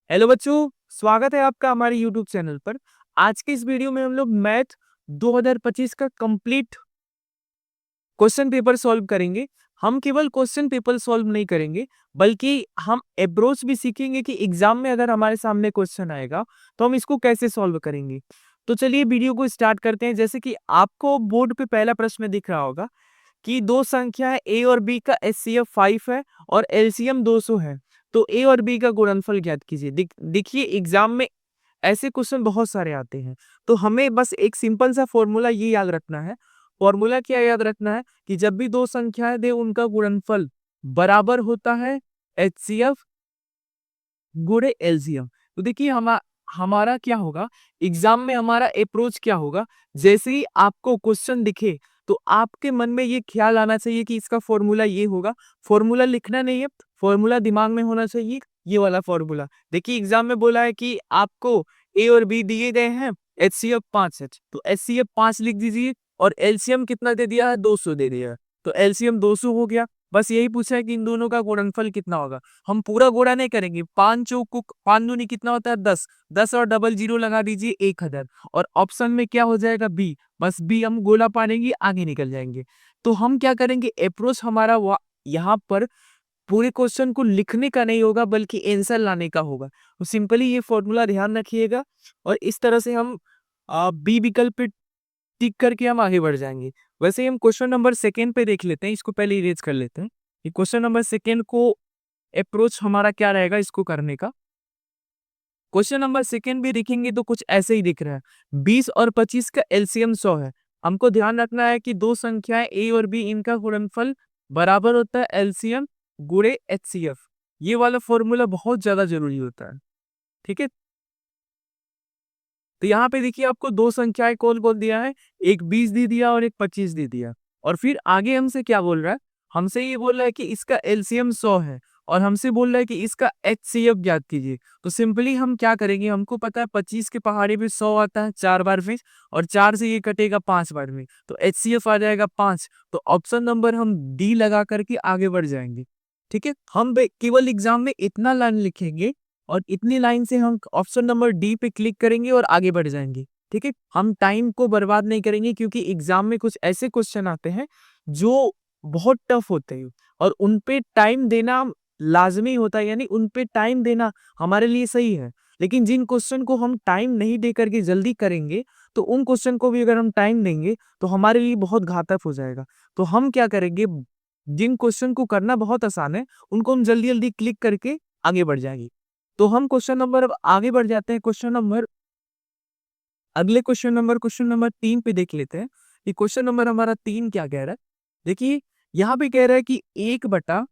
Hello बच्चों, स्वागत है आपका हमारे यूट्यूब चैनल पर। आज के इस वीडियो में हम लोग मैथ 2025 का कंप्लीट क्वेश्चन पेपर सॉल्व करेंगे। हम केवल क्वेश्चन पेपर सॉल्व नहीं करेंगे, बल्कि हम अप्रोच भी सीखेंगे कि एग्जाम में अगर हमारे सामने क्वेश्चन आएगा तो हम इसको कैसे सॉल्व करेंगे। तो चलिए वीडियो को स्टार्ट करते हैं। जैसे कि आपको बोर्ड पे पहला प्रश्न दिख रहा होगा कि दो संख्या है ए और बी का एचसीएफ 5 है और एलसीएम 200 है, तो ए और बी का गुणनफल ज्ञात कीजिए। देखिए एग्जाम में ऐसे क्वेश्चन बहुत सारे आते हैं, तो हमें बस एक सिंपल सा फॉर्मूला ये याद रखना है। फॉर्मूला क्या याद रखना है कि जब भी दो संख्याएं दे उनका गुणनफल बराबर होता है एचसीएफ गुणे एलसीएम। तो देखिए हमारा क्या होगा एग्जाम में, हमारा अप्रोच क्या होगा। जैसे ही आपको क्वेश्चन दिखे तो आपके मन में ये ख्याल आना चाहिए कि इसका फॉर्मूला ये होगा। फॉर्मूला लिखना नहीं है, फॉर्मूला दिमाग में होना चाहिए, ये वाला फॉर्मूला। देखिए एग्जाम में बोला है कि आपको ए और बी दिए गए हैं, एचसीएफ 5 है, तो एचसीएफ 5 लिख दीजिए और एलसीएम कितना दे दिया है, 200 दे दिया है, तो एलसीएम 200 हो गया। बस यही पूछा है कि इन दोनों का गुणनफल कितना होगा। हम पूरा गुणा नहीं करेंगे, पांच चौको पांच दूनी कितना होता है 10, 10 और डबल जीरो लगा दीजिए 1000, और ऑप्शन में क्या हो जाएगा बी। बस बी हम गोला पानेंगे, आगे निकल जाएंगे। तो हम क्या करेंगे, अप्रोच हमारा यहाँ पर पूरे क्वेश्चन को लिखने का नहीं होगा बल्कि आंसर लाने का होगा। तो सिंपली ये फॉर्मूला ध्यान रखिएगा और इस तरह से हम बी विकल्प पे टिक करके हम आगे बढ़ जाएंगे। वैसे ही हम क्वेश्चन नंबर सेकेंड पे देख लेते हैं, इसको पहले इरेज कर लेते हैं। ये क्वेश्चन नंबर सेकेंड को अप्रोच हमारा क्या रहेगा इसको करने का। क्वेश्चन नंबर सेकेंड भी देखेंगे तो कुछ ऐसे ही दिख रहा है। 20 और 25 का एलसीएम 100 है। हमको ध्यान रखना है कि दो संख्याएं ए और बी, इनका गुणनफल बराबर होता है एलसीएम गुणे एचसीएफ। ये वाला फॉर्मूला बहुत ज्यादा जरूरी होता है, ठीक है। तो यहाँ पे देखिए आपको दो संख्याएं कौन कौन दिया है, एक 20 दे दिया और एक 25 दे दिया। और फिर आगे हमसे क्या बोल रहा है, हमसे ये बोल रहा है कि इसका एलसीएम 100 है और हमसे बोल रहा है कि इसका एचसीएफ ज्ञात कीजिए। तो सिंपली हम क्या करेंगे, हमको पता है 25 के पहाड़े पे 100 आता है 4 बार में, और 4 से ये कटेगा 5 बार में, तो एचसीएफ आ जाएगा 5। तो ऑप्शन नंबर हम डी लगा करके आगे बढ़ जाएंगे, ठीक है। हम केवल एग्जाम में इतना लाइन लिखेंगे और इतनी लाइन से हम ऑप्शन नंबर डी पे क्लिक करेंगे और आगे बढ़ जाएंगे, ठीक है। हम टाइम को बर्बाद नहीं करेंगे, क्योंकि एग्जाम में कुछ ऐसे क्वेश्चन आते हैं जो बहुत टफ होते हैं और उन पे टाइम देना लाजमी होता है, यानी उन पे टाइम देना हमारे लिए सही है। लेकिन जिन क्वेश्चन को हम टाइम नहीं दे करके जल्दी करेंगे, तो उन क्वेश्चन को भी अगर हम टाइम देंगे तो हमारे लिए बहुत घातक हो जाएगा। तो हम क्या करेंगे, जिन क्वेश्चन को करना बहुत आसान है उनको हम जल्दी जल्दी क्लिक करके आगे बढ़ जाएंगे। तो हम क्वेश्चन नंबर अब आगे बढ़ जाते हैं। क्वेश्चन नंबर 3 पे देख लेते हैं कि क्वेश्चन नंबर हमारा 3 क्या कह रहा है। देखिए यहाँ पे कह रहा है कि 1/x⁻²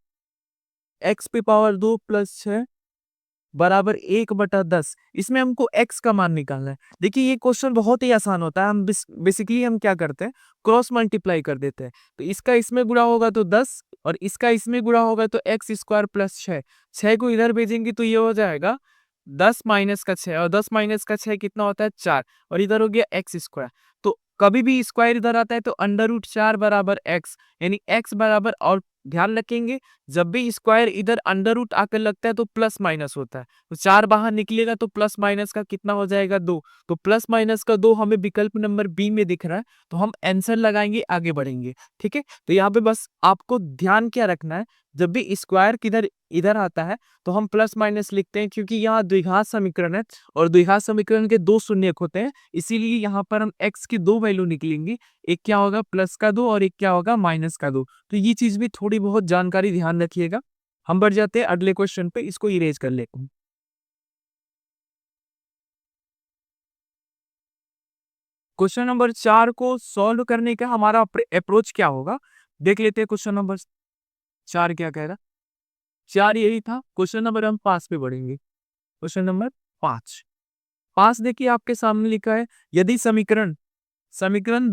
+ 6 बराबर 1/10। इसमें हमको x का मान निकालना है। देखिए ये क्वेश्चन बहुत ही आसान होता है। हम बेसिकली हम क्या करते हैं, क्रॉस मल्टीप्लाई कर देते हैं। तो इसका इसमें गुणा होगा तो 10 और इसका इसमें गुणा होगा तो x² + 6। 6 को इधर भेजेंगे तो ये हो जाएगा 10 माइनस का 6, और 10 माइनस का 6 कितना होता है 4, और इधर हो गया x²। तो कभी भी स्क्वायर इधर आता है तो √4 बराबर x, यानी x बराबर, और ध्यान रखेंगे जब भी स्क्वायर इधर अंडर रूट आकर लगता है तो प्लस माइनस होता है। तो 4 बाहर निकलेगा तो प्लस माइनस का कितना हो जाएगा 2। तो प्लस माइनस का 2 हमें विकल्प नंबर बी में दिख रहा है, तो हम आंसर लगाएंगे, आगे बढ़ेंगे, ठीक है। तो यहाँ पे बस आपको ध्यान क्या रखना है, जब भी स्क्वायर किधर इधर आता है तो हम प्लस माइनस लिखते हैं, क्योंकि यहाँ द्विघात समीकरण है और द्विघात समीकरण के दो शून्यक होते हैं, इसीलिए यहाँ पर हम x की दो वैल्यू निकलेंगी। एक क्या होगा +2 और एक क्या होगा -2। तो ये चीज भी थोड़ी बहुत जानकारी ध्यान रखिएगा। हम बढ़ जाते हैं अगले क्वेश्चन पे, इसको इरेज कर लेते हैं। क्वेश्चन नंबर 4 को सॉल्व करने का हमारा अप्रोच क्या होगा, देख लेते हैं। क्वेश्चन नंबर 4 क्या कह रहा, 4 यही था। क्वेश्चन नंबर हम 5 पे बढ़ेंगे। क्वेश्चन नंबर 5, 5 देखिए आपके सामने लिखा है, यदि समीकरण समीकरण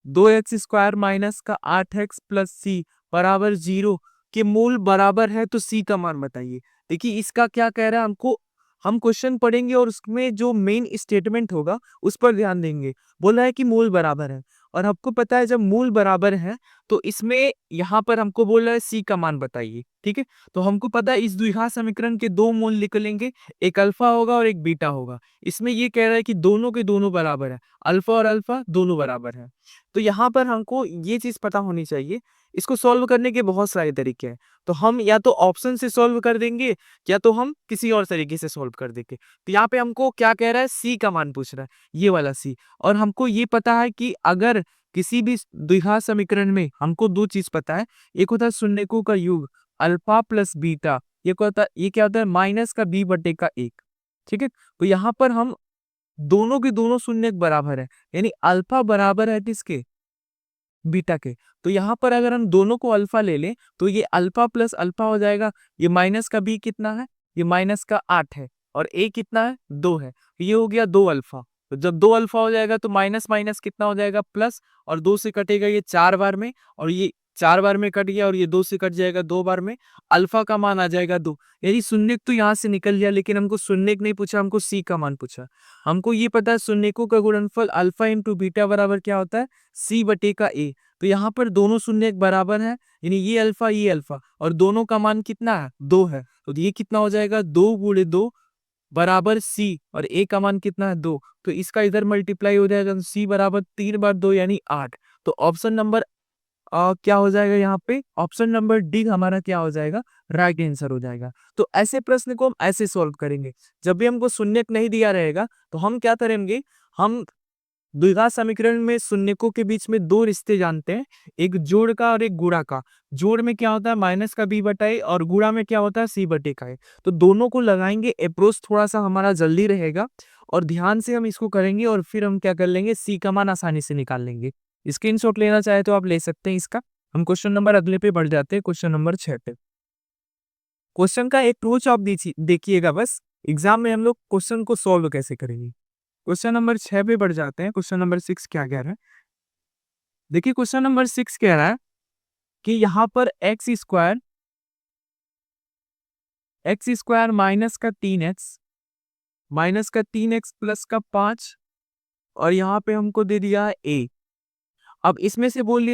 2x² माइनस का 8x + c बराबर 0 के मूल बराबर है तो c का मान बताइए। देखिए इसका क्या कह रहा है, हमको हम क्वेश्चन पढ़ेंगे और उसमें जो मेन स्टेटमेंट होगा उस पर ध्यान देंगे। बोल रहा है कि मूल बराबर है, और आपको पता है जब मूल बराबर है तो इसमें यहाँ पर हमको बोल रहा है सी का मान बताइए, ठीक है। तो हमको पता है इस द्विघात समीकरण के दो मूल निकलेंगे, एक अल्फा होगा और एक बीटा होगा। इसमें ये कह रहा है कि दोनों के दोनों बराबर है, अल्फा और अल्फा दोनों बराबर है। तो यहाँ पर हमको ये चीज पता होनी चाहिए। इसको सॉल्व करने के बहुत सारे तरीके हैं, तो हम या तो ऑप्शन से सॉल्व कर देंगे या तो हम किसी और तरीके से सॉल्व कर देंगे। तो यहाँ पे हमको क्या कह रहा है, सी का मान पूछ रहा है, ये वाला सी। और हमको ये पता है कि अगर किसी भी द्विघात समीकरण में हमको दो चीज पता है, एक होता है शून्यकों का योग अल्फा प्लस बीटा, ये क्या होता है माइनस का बी बटे का एक, ठीक है। तो यहाँ पर हम दोनों के दोनों शून्य बराबर है, यानी अल्फा बराबर है किसके, बीटा के। तो यहाँ पर अगर हम दोनों को अल्फा ले लें तो ये अल्फा प्लस अल्फा हो जाएगा। ये माइनस का बी कितना है, ये माइनस का 8 है, और ए कितना है 2 है। ये हो गया 2 अल्फा। तो जब 2 अल्फा हो जाएगा तो माइनस माइनस कितना हो जाएगा प्लस, और 2 से कटेगा ये 4 बार में, और ये 4 बार में कट गया, और ये 2 से कट जाएगा 2 बार में। अल्फा का मान आ जाएगा 2। यानी शून्य तो यहाँ से निकल गया, लेकिन हमको शून्य नहीं पूछा, हमको सी का मान पूछा। हमको ये पता है शून्यकों का गुणनफल अल्फा इंटू बीटा बराबर क्या होता है, सी बटे का ए। तो यहाँ पर दोनों शून्य बराबर है, यानी ये अल्फा, और दोनों का मान कितना है 2 है। तो ये कितना हो जाएगा 2 गुणे 2 बराबर सी, और ए का मान कितना है 2। तो इसका इधर मल्टीप्लाई हो जाएगा, तो सी बराबर 3 बार 2 यानी 8। तो ऑप्शन नंबर क्या हो जाएगा, यहाँ पे ऑप्शन नंबर डी हमारा क्या हो जाएगा, राइट आंसर हो जाएगा। तो ऐसे प्रश्न को हम ऐसे सॉल्व करेंगे। जब भी हमको शून्य नहीं दिया रहेगा तो हम क्या करेंगे, हम द्विघात समीकरण में शून्यकों के बीच में दो रिश्ते जानते हैं, एक जोड़ का और एक गुणा का। जोड़ में क्या होता है माइनस का बी बटा ए, और गुणा में क्या होता है सी बटे का ए। तो दोनों को लगाएंगे, अप्रोच थोड़ा सा हमारा जल्दी रहेगा, और ध्यान से हम इसको करेंगे, और फिर हम क्या कर लेंगे, सी का मान आसानी से निकाल लेंगे। स्क्रीनशॉट लेना चाहे तो आप ले सकते हैं इसका। हम क्वेश्चन नंबर अगले पे बढ़ जाते हैं, क्वेश्चन नंबर 6 पे। क्वेश्चन का एक अप्रोच आप देखिएगा, बस एग्जाम में हम लोग क्वेश्चन को सॉल्व कैसे करेंगे। क्वेश्चन नंबर 6 पे बढ़ जाते हैं। क्वेश्चन नंबर 6 क्या कह रहा है, देखिए क्वेश्चन नंबर 6 कह रहा है कि यहाँ पर एक्स स्क्वायर माइनस का 3x प्लस का 5, और यहाँ पे हमको दे दिया है a। अब इसमें से बोल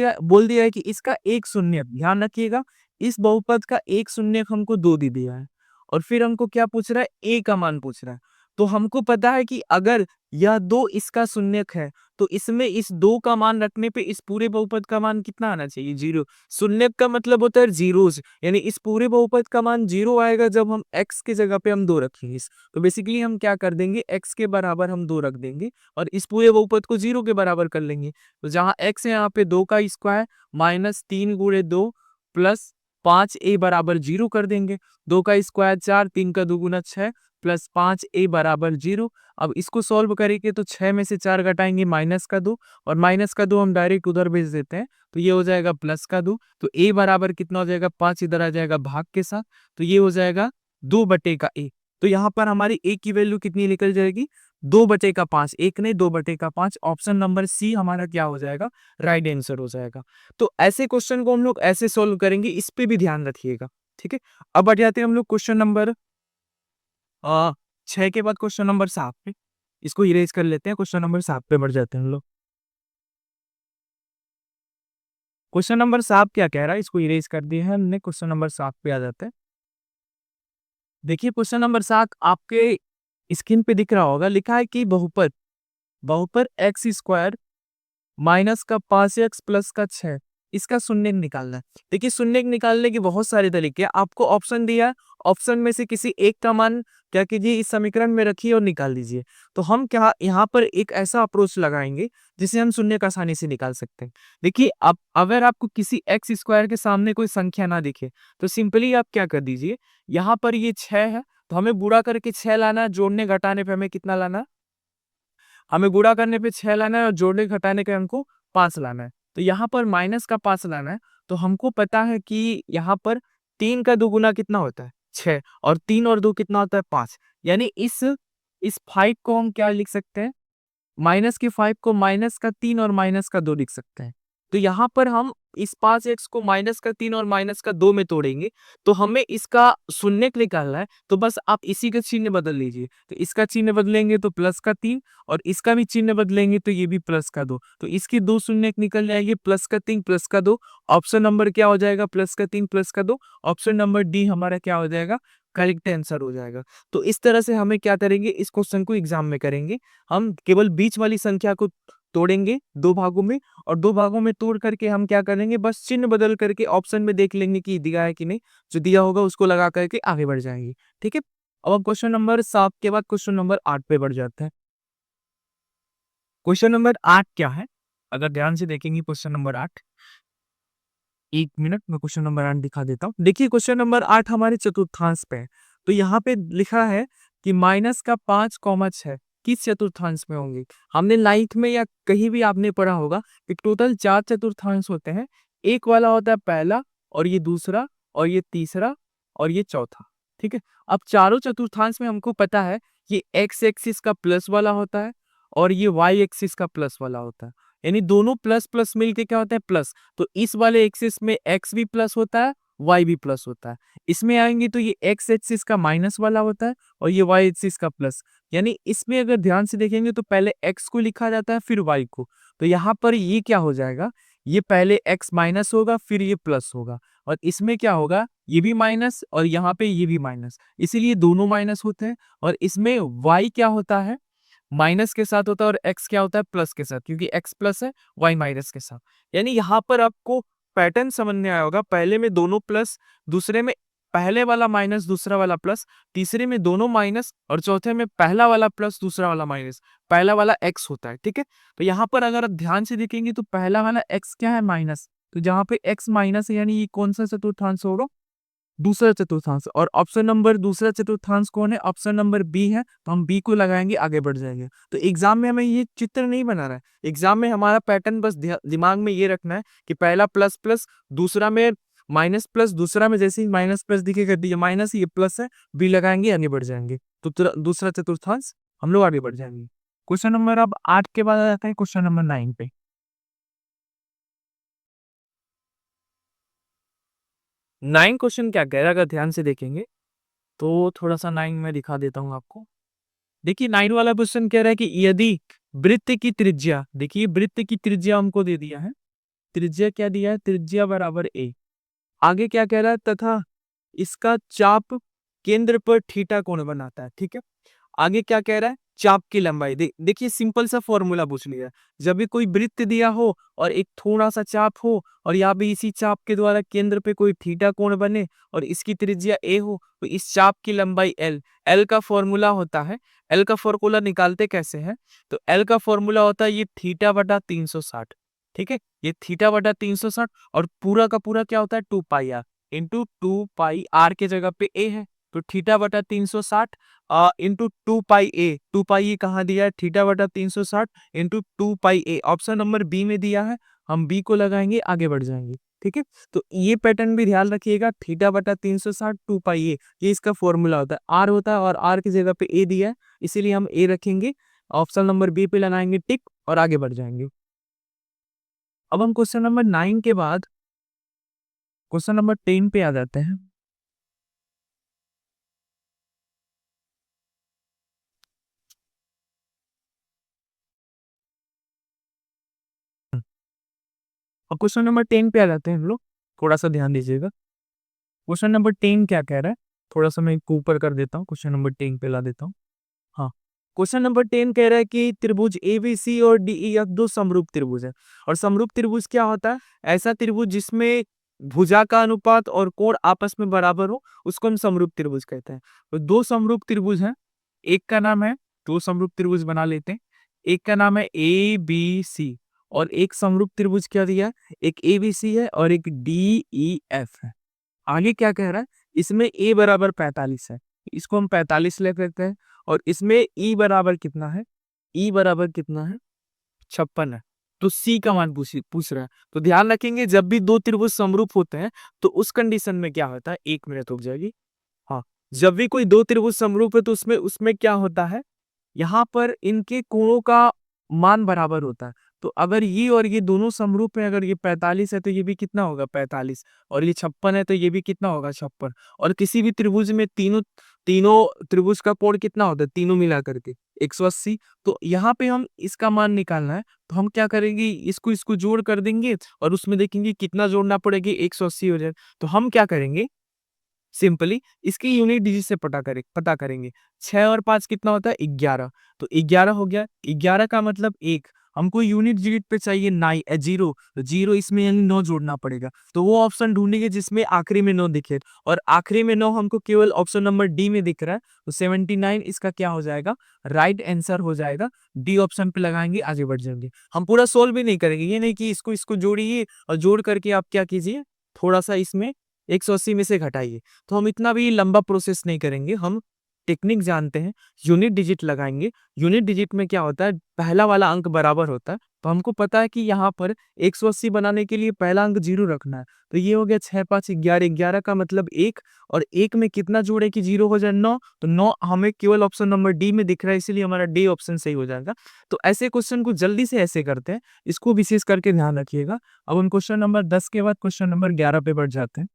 दिया है कि इसका एक शून्य, ध्यान रखिएगा इस बहुपद का एक शून्य हमको दो दे दिया है, और फिर हमको क्या पूछ रहा है, a का मान पूछ रहा है। तो हमको पता है कि अगर यह दो इसका शून्यक है तो इसमें इस दो का मान रखने पे इस पूरे बहुपद का मान कितना आना चाहिए, 0। शून्यक का मतलब होता है जीरोस, यानी इस पूरे बहुपद का मान 0 आएगा जब हम x के जगह पे हम 2 रखेंगे। तो बेसिकली हम क्या कर देंगे, x के बराबर हम 2 रख देंगे, और इस पूरे बहुपद को 0 के बराबर कर लेंगे। तो जहाँ x है यहाँ पे 2 का स्क्वायर माइनस 3 गुणे 2 प्लस 5a बराबर 0 कर देंगे। 2 का स्क्वायर 4, 3 का दुगुना 6 प्लस 5a बराबर 0। अब इसको सॉल्व करेंगे तो 6 में से 4 घटाएंगे माइनस का 2, और माइनस का 2 हम डायरेक्ट उधर भेज देते हैं, तो ये हो जाएगा प्लस का 2। तो a बराबर कितना हो जाएगा, 5 इधर आ जाएगा भाग के साथ, तो ये हो जाएगा 2 बटे का a। तो यहाँ पर हमारी a की वैल्यू कितनी निकल जाएगी, 2 बटे का 5, एक नहीं 2 बटे का 5। ऑप्शन नंबर सी हमारा क्या हो जाएगा, राइट आंसर हो जाएगा। तो ऐसे क्वेश्चन को हम लोग ऐसे सॉल्व करेंगे, इस पे भी ध्यान रखिएगा, ठीक है। अब बढ़ जाते हैं हम लोग क्वेश्चन नंबर 6 के बाद क्वेश्चन नंबर 7 पे। इसको इरेज कर लेते हैं, क्वेश्चन नंबर 7 पे बढ़ जाते हैं हम लोग। क्वेश्चन नंबर 7 क्या कह रहा है, इसको इरेज कर दिया है हमने, क्वेश्चन नंबर 7 पे आ जाते हैं। देखिए क्वेश्चन नंबर 7 आपके स्क्रीन पे दिख रहा होगा, लिखा है कि बहुपद बहुपद एक्स स्क्वायर माइनस का 5x प्लस का 6, इसका शून्य निकालना है। देखिए शून्य निकालने के बहुत सारे तरीके हैं, आपको ऑप्शन दिया है, ऑप्शन में से किसी एक का मान क्या कीजिए, इस समीकरण में रखिए और निकाल दीजिए। तो हम क्या यहाँ पर एक ऐसा अप्रोच लगाएंगे जिसे हम शून्य का आसानी से निकाल सकते हैं। देखिए अब अगर आपको किसी एक्स स्क्वायर के सामने कोई संख्या ना दिखे तो सिंपली आप क्या कर दीजिए, यहाँ पर ये 6 है तो हमें बुरा करके 6 लाना है, जोड़ने घटाने पे हमें कितना लाना है, हमें गुणा करने पे 6 लाना है, और जोड़ने घटाने के हमको 5 लाना है। तो यहाँ पर माइनस का 5 लाना है। तो हमको पता है कि यहाँ पर 3 का दुगुना कितना होता है 6, और 3 और 2 कितना होता है 5। यानी इस 5 को हम क्या लिख सकते हैं, माइनस के 5 को माइनस का 3 और माइनस का 2 लिख सकते हैं। तो यहाँ पर हम इस 5x को -3 और -2 में तोड़ेंगे, तो हमें इसका शून्यक निकालना है, तो बस आप इसी का चिन्ह बदल लीजिए। तो इसका चिन्ह बदलेंगे तो +3 और इसका भी चिन्ह बदलेंगे तो ये भी +2। तो इसकी 2 शून्यक निकल जाएंगे, +3 +2। ऑप्शन नंबर क्या हो जाएगा? +3 +2। ऑप्शन नंबर डी हमारा क्या हो जाएगा? करेक्ट आंसर हो जाएगा। तो इस तरह से हमें क्या करेंगे, इस क्वेश्चन को एग्जाम में करेंगे। हम केवल बीच वाली संख्या को तोड़ेंगे 2 भागों में, और 2 भागों में तोड़ करके हम क्या करेंगे, बस चिन्ह बदल करके ऑप्शन में देख लेंगे कि दिया है कि नहीं। जो दिया होगा उसको लगा करके आगे बढ़ जाएंगे। ठीक है। अब हम क्वेश्चन नंबर 7 के बाद क्वेश्चन नंबर 8 पे बढ़ जाते हैं। क्वेश्चन नंबर 8 क्या है? अगर ध्यान से देखेंगे क्वेश्चन नंबर 8, 1 मिनट में क्वेश्चन नंबर 8 दिखा देता हूँ। देखिए क्वेश्चन नंबर 8 हमारे चतुर्थांश पे है। तो यहाँ पे लिखा है कि माइनस का 5,6 किस चतुर्थांश में होंगे। हमने नाइन्थ में या कहीं भी आपने पढ़ा होगा कि टोटल 4 चतुर्थांश होते हैं। एक वाला होता है पहला, और ये दूसरा, और ये तीसरा, और ये चौथा। ठीक है। अब चारों चतुर्थांश में हमको पता है कि एक्स एक्सिस का प्लस वाला होता है और ये वाई एक्सिस का प्लस वाला होता है। यानी दोनों प्लस प्लस मिलके क्या होता है? प्लस। तो इस वाले एक्सिस में एक्स भी प्लस होता है, वाई भी प्लस होता है। इसमें आएंगे तो ये एक्स एक्सिस का माइनस वाला होता है और ये वाई एक्सिस का प्लस। यानी इसमें अगर ध्यान से देखेंगे तो पहले एक्स को लिखा जाता है फिर वाई को। तो यहाँ पर ये क्या हो जाएगा, ये पहले एक्स माइनस होगा फिर ये प्लस होगा, और इसमें क्या होगा, ये भी माइनस और यहाँ पे ये भी माइनस, इसीलिए दोनों माइनस होते हैं। और इसमें वाई क्या होता है? माइनस के साथ होता है, और एक्स क्या होता है? प्लस के साथ, क्योंकि एक्स प्लस है, वाई माइनस के साथ। यानी यहाँ पर आपको पैटर्न समझ में आया होगा। पहले में दोनों प्लस, दूसरे में पहले वाला माइनस दूसरा वाला प्लस, तीसरे में दोनों माइनस, और चौथे में पहला वाला प्लस दूसरा वाला माइनस, पहला वाला एक्स होता है। ठीक है। तो यहाँ पर अगर आप ध्यान से देखेंगे तो पहला वाला एक्स क्या है? माइनस। तो जहाँ पे एक्स माइनस है यानी ये कौन सा चतुर्थांश होगा? दूसरा चतुर्थांश। और ऑप्शन नंबर दूसरा चतुर्थांश कौन है? ऑप्शन नंबर बी है। तो हम बी को लगाएंगे, आगे बढ़ जाएंगे। तो एग्जाम में हमें ये चित्र नहीं बनाना है। एग्जाम में हमारा पैटर्न बस दिमाग में ये रखना है कि पहला प्लस प्लस, दूसरा में माइनस प्लस, दूसरा में जैसे ही माइनस प्लस दिखेगा ये माइनस, ये प्लस है, बी लगाएंगे, आगे बढ़ जाएंगे। तो दूसरा चतुर्थांश हम लोग आगे बढ़ जाएंगे। क्वेश्चन नंबर अब 8 के बाद आ जाता है क्वेश्चन नंबर 9 पे। 9 क्वेश्चन क्या कह रहा है अगर ध्यान से देखेंगे तो थोड़ा सा 9 में दिखा देता हूँ आपको। देखिए 9 वाला क्वेश्चन कह रहा है कि यदि वृत्त की त्रिज्या, देखिए वृत्त की त्रिज्या हमको दे दिया है। त्रिज्या क्या दिया है? त्रिज्या बराबर a। आगे क्या कह रहा है? तथा इसका चाप केंद्र पर थीटा कोण बनाता है। ठीक है। आगे क्या कह रहा है? चाप की लंबाई। देखिए सिंपल सा फॉर्मूला पूछ लिया। जब भी कोई वृत्त दिया हो और एक थोड़ा सा चाप हो, और यहाँ पे इसी चाप के द्वारा केंद्र पे कोई थीटा कोण बने और इसकी त्रिज्या a हो, तो इस चाप की लंबाई l। l का फॉर्मूला होता है, l का फॉर्मूला निकालते कैसे हैं? तो l का फॉर्मूला होता है ये थीटा बटा 360। ठीक है। ये थीटा बटा 360 और पूरा का पूरा क्या होता है? 2 पाई आर इंटू 2 पाई आर के जगह पे a है। तो थीटा बटा 360 इंटू 2 पाई ए। 2 पाई ए कहाँ दिया है? थीटा बटा 360 इंटू 2 पाई ए। ऑप्शन नंबर बी में दिया है, हम बी को लगाएंगे, आगे बढ़ जाएंगे। ठीक है। तो ये पैटर्न भी ध्यान रखिएगा, थीटा बटा 360 2 पाई ए, ये इसका फॉर्मूला होता है। आर होता है और आर की जगह पे ए दिया है, इसीलिए हम ए रखेंगे। ऑप्शन नंबर बी पे लगाएंगे टिक और आगे बढ़ जाएंगे। अब हम क्वेश्चन नंबर 9 के बाद क्वेश्चन नंबर 10 पे आ जाते हैं। और क्वेश्चन नंबर 10 पे आ जाते हैं हम लोग। थोड़ा सा ध्यान दीजिएगा। क्वेश्चन नंबर 10 क्या कह रहा है? थोड़ा सा मैं ऊपर कर देता हूँ, क्वेश्चन नंबर 10 पे ला देता हूँ। हाँ। क्वेश्चन नंबर 10 कह रहा है कि त्रिभुज एबीसी और डीईएफ दो समरूप त्रिभुज है। और समरूप त्रिभुज क्या होता है? ऐसा त्रिभुज जिसमें भुजा का अनुपात और कोण आपस में बराबर हो, उसको हम समरूप त्रिभुज कहते हैं। तो दो समरूप त्रिभुज हैं। एक का नाम है, दो समरूप त्रिभुज बना लेते हैं। एक का नाम है ए बी सी, और एक समरूप त्रिभुज क्या दिया है? एक ए बी सी है और एक डी ई एफ है। आगे क्या कह रहा है? इसमें a बराबर 45 है, इसको हम 45 ले लेते हैं। और इसमें e बराबर कितना है? e बराबर कितना है? 56 है। तो c का मान पूछ रहा है। तो ध्यान रखेंगे जब भी दो त्रिभुज समरूप होते हैं तो उस कंडीशन में क्या होता है? 1 मिनट रुक जाएगी। हाँ। जब भी कोई दो त्रिभुज समरूप है तो उसमें उसमें क्या होता है? यहाँ पर इनके कोणों का मान बराबर होता है। तो अगर ये और ये दोनों समरूप है, अगर ये 45 है तो ये भी कितना होगा 45, और ये 56 है तो ये भी कितना होगा 56। और किसी भी त्रिभुज में तीनों तीनों त्रिभुज का कोण कितना होता है तीनों मिला करके 180। तो यहाँ पे हम इसका मान निकालना है, तो हम क्या करेंगे, इसको इसको जोड़ कर देंगे और उसमें देखेंगे कितना जोड़ना पड़ेगा, 180 हो जाए। तो हम क्या करेंगे, सिंपली इसकी यूनिट डिजिट से पता करेंगे। 6 और 5 कितना होता है 11, तो 11 हो गया। 11 का मतलब 1, हमको यूनिट डिजिट पे चाहिए 0, तो 0 इसमें यानी 9 जोड़ना पड़ेगा। तो वो ऑप्शन ढूंढेंगे जिसमें आखिरी में 9 दिखे, और आखिरी में 9 हमको केवल ऑप्शन नंबर डी में दिख रहा है, तो 79 इसका क्या हो जाएगा, राइट आंसर हो जाएगा। डी ऑप्शन पे लगाएंगे, आगे बढ़ जाएंगे। हम पूरा सोल्व भी नहीं करेंगे, ये नहीं कि इसको इसको जोड़िए और जोड़ करके आप क्या कीजिए, थोड़ा सा इसमें 180 में से घटाइए। तो हम इतना भी लंबा प्रोसेस नहीं करेंगे, हम टेक्निक जानते हैं। यूनिट डिजिट लगाएंगे। यूनिट डिजिट में क्या होता है, पहला वाला अंक बराबर होता है, तो हमको पता है कि यहाँ पर 180 बनाने के लिए पहला अंक 0 रखना है। तो ये हो गया 6 5 11, 11 का मतलब 1, और 1 में कितना जोड़े कि 0 हो जाए 9, तो 9 हमें केवल ऑप्शन नंबर डी में दिख रहा है, इसीलिए हमारा डी ऑप्शन सही हो जाएगा। तो ऐसे क्वेश्चन को जल्दी से ऐसे करते हैं, इसको विशेष करके ध्यान रखिएगा। अब हम क्वेश्चन नंबर 10 के बाद क्वेश्चन नंबर 11 पे बढ़ जाते हैं।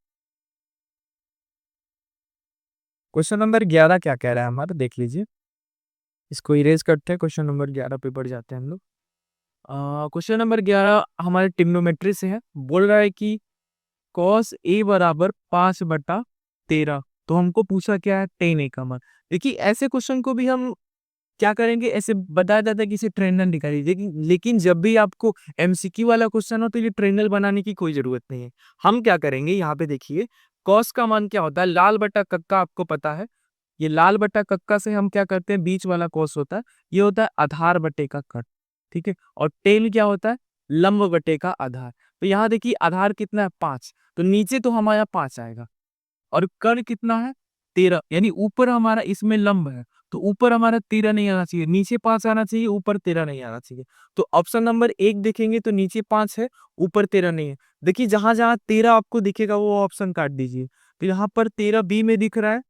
क्वेश्चन नंबर 11 क्या कह रहा है हमारा, देख लीजिए। इसको इरेज करते हैं, क्वेश्चन नंबर 11 पे बढ़ जाते हैं हम लोग। क्वेश्चन नंबर 11 हमारे ट्रिग्नोमेट्री से है। बोल रहा है कि कॉस ए बराबर 5/13। तो हमको पूछा क्या है, टेन ए का मान। देखिए ऐसे क्वेश्चन को भी हम क्या करेंगे, ऐसे बताया जाता है कि इसे ट्रेनल निकालिए, लेकिन जब भी आपको एमसीक्यू वाला क्वेश्चन हो तो ये ट्रेनल बनाने की कोई जरूरत नहीं है। हम क्या करेंगे, यहाँ पे देखिए कॉस का मान क्या होता है, लाल बटा कक्का आपको पता है। ये लाल बटा कक्का से हम क्या करते हैं, बीच वाला कॉस होता है, ये होता है आधार बटे का कट, ठीक है। और टेन क्या होता है, लंब बटे का आधार। तो यहाँ देखिए आधार कितना है 5, तो नीचे तो हमारा 5 आएगा, और कर्ण कितना है 13, यानी ऊपर हमारा इसमें लंब है, तो ऊपर हमारा 13 नहीं आना चाहिए, नीचे 5 आना चाहिए, ऊपर 13 नहीं आना चाहिए। तो ऑप्शन नंबर 1 देखेंगे तो नीचे 5 है, ऊपर 13 नहीं है। देखिए जहां जहां 13 आपको दिखेगा वो ऑप्शन काट दीजिए। तो यहाँ पर 13 बी में दिख रहा है,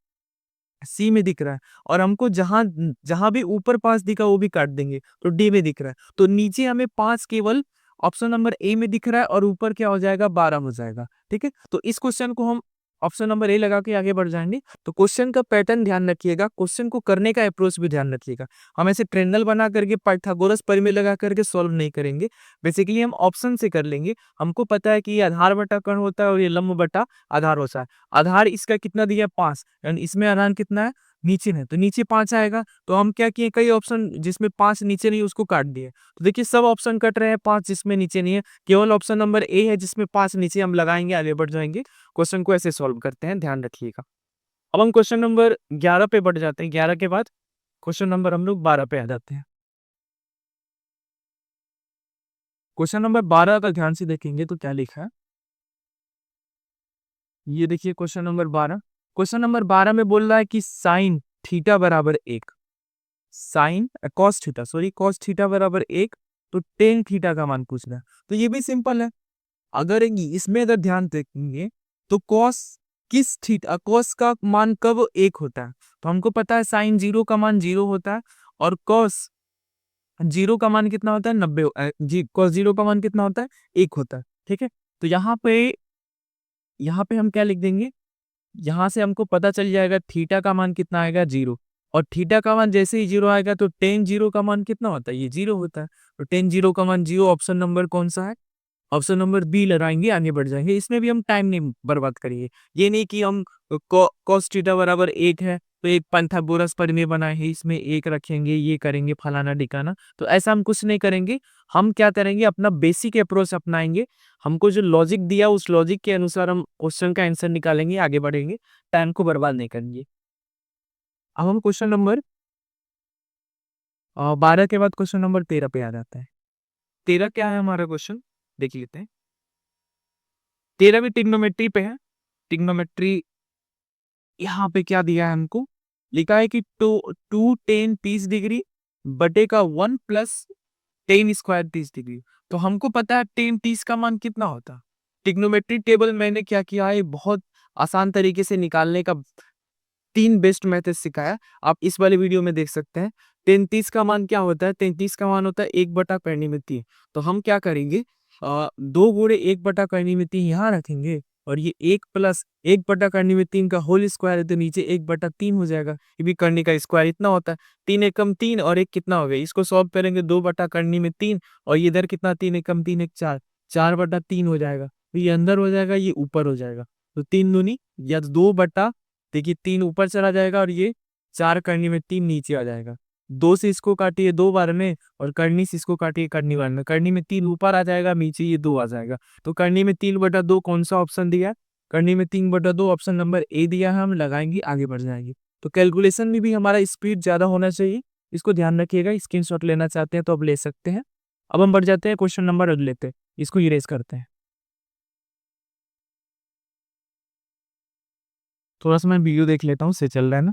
सी में दिख रहा है, और हमको जहां जहां भी ऊपर 5 दिखा वो भी काट देंगे, तो डी में दिख रहा है। तो नीचे हमें 5 केवल ऑप्शन नंबर ए में दिख रहा है, और ऊपर क्या हो जाएगा 12 हो जाएगा, ठीक है। तो इस क्वेश्चन को हम ऑप्शन नंबर ए लगा के आगे बढ़ जाएंगे। तो क्वेश्चन का पैटर्न ध्यान रखिएगा, क्वेश्चन को करने का अप्रोच भी ध्यान रखिएगा। हम ऐसे ट्रेंगल बना करके पाइथागोरस प्रमेय लगा करके सॉल्व नहीं करेंगे, बेसिकली हम ऑप्शन से कर लेंगे। हमको पता है कि ये आधार बटा कर्ण होता है और ये लंब बटा आधार होता है। आधार इसका कितना दिया 5, यानी इसमें आधार कितना है नीचे में, तो नीचे 5 आएगा। तो हम क्या किए, कई ऑप्शन जिसमें 5 नीचे नहीं उसको काट दिए। तो देखिए सब ऑप्शन कट रहे हैं, 5 जिसमें नीचे नहीं है, केवल ऑप्शन नंबर ए है जिसमें 5 नीचे। हम लगाएंगे, आगे बढ़ जाएंगे। क्वेश्चन को ऐसे सॉल्व करते हैं, ध्यान रखिएगा। अब हम क्वेश्चन नंबर 11 पे बढ़ जाते हैं। 11 के बाद क्वेश्चन नंबर हम लोग 12 पे आ जाते हैं। क्वेश्चन नंबर 12 का ध्यान से देखेंगे तो क्या लिखा है, ये देखिए क्वेश्चन नंबर 12। क्वेश्चन नंबर 12 में बोल रहा है कि साइन थीटा बराबर 1, sine cos theta, sorry cos theta बराबर 1, तो टेन थीटा का मान पूछना है। तो ये भी सिंपल है। अगर इसमें अगर ध्यान देखेंगे तो कॉस किस थीटा, कॉस का मान कब 1 होता है, तो हमको पता है साइन 0 का मान 0 होता है, और कॉस 0 का मान कितना होता है 90, जी कॉस 0 का मान कितना होता है 1 होता है, ठीक है। तो यहाँ पे हम क्या लिख देंगे, यहाँ से हमको पता चल जाएगा थीटा का मान कितना आएगा 0, और थीटा का मान जैसे ही 0 आएगा तो टेन 0 का मान कितना होता है, ये 0 होता है। तो टेन 0 का मान 0, ऑप्शन नंबर कौन सा है, ऑप्शन नंबर बी लगाएंगे, आगे बढ़ जाएंगे। इसमें भी हम टाइम नहीं बर्बाद करेंगे। ये नहीं कि हम cos थीटा बराबर 1 है तो एक पाइथागोरस प्रमेय बनाए हैं, इसमें 1 रखेंगे, ये करेंगे फलाना ढिकाना, तो ऐसा हम कुछ नहीं करेंगे। हम क्या करेंगे, अपना बेसिक अप्रोच अपनाएंगे। हमको जो लॉजिक दिया उस लॉजिक के अनुसार हम क्वेश्चन का आंसर निकालेंगे, आगे बढ़ेंगे, टाइम को बर्बाद नहीं करेंगे। अब हम क्वेश्चन नंबर 12 के बाद क्वेश्चन नंबर 13 पे आ जाता है। 13 क्या है हमारा क्वेश्चन, देख लेते हैं। 13 भी ट्रिग्नोमेट्री पे है। ट्रिग्नोमेट्री यहाँ पे क्या दिया है हमको, लिखा है कि टू टेन 30 डिग्री बटे का 1 प्लस टेन स्क्वायर 30 डिग्री। तो हमको पता है टेन 30 का मान कितना होता है। ट्रिग्नोमेट्री टेबल मैंने क्या किया है, बहुत आसान तरीके से निकालने का 3 बेस्ट मेथड सिखाया, आप इस वाले वीडियो में देख सकते हैं। 33 का मान क्या होता है? 33 का मान होता है 1/3। तो हम क्या करेंगे, 2 गुणे 1/3 यहाँ रखेंगे और ये 1 प्लस 1/3 का होल स्क्वायर है, तो नीचे 1/3 हो जाएगा। ये भी करनी का स्क्वायर इतना होता है। 3 एकम 3 और 1 कितना हो गया? इसको सॉल्व करेंगे 2/3 और ये इधर कितना, 3 एकम 3 1 4, 4/3 हो जाएगा। तो ये अंदर हो जाएगा, ये ऊपर हो जाएगा। तो 3 दूनी या 2 देखिए 3 ऊपर चला जाएगा और ये 4/3 नीचे आ जाएगा। 2 से इसको काटिए 2 बार में और करनी से इसको काटिए करनी बार में। करनी में 3 ऊपर आ जाएगा, नीचे ये 2 आ जाएगा। तो करनी में 3/2 कौन सा ऑप्शन दिया? करनी में 3/2 ऑप्शन नंबर ए दिया है। हम लगाएंगे, आगे बढ़ जाएंगे। तो कैलकुलेशन में भी हमारा स्पीड ज्यादा होना चाहिए, इसको ध्यान रखिएगा। स्क्रीनशॉट लेना चाहते हैं तो अब ले सकते हैं। अब हम बढ़ जाते हैं क्वेश्चन नंबर अगले पे, इसको इरेज करते हैं। थोड़ा सा मैं वीडियो देख लेता हूँ, से चल रहा है ना।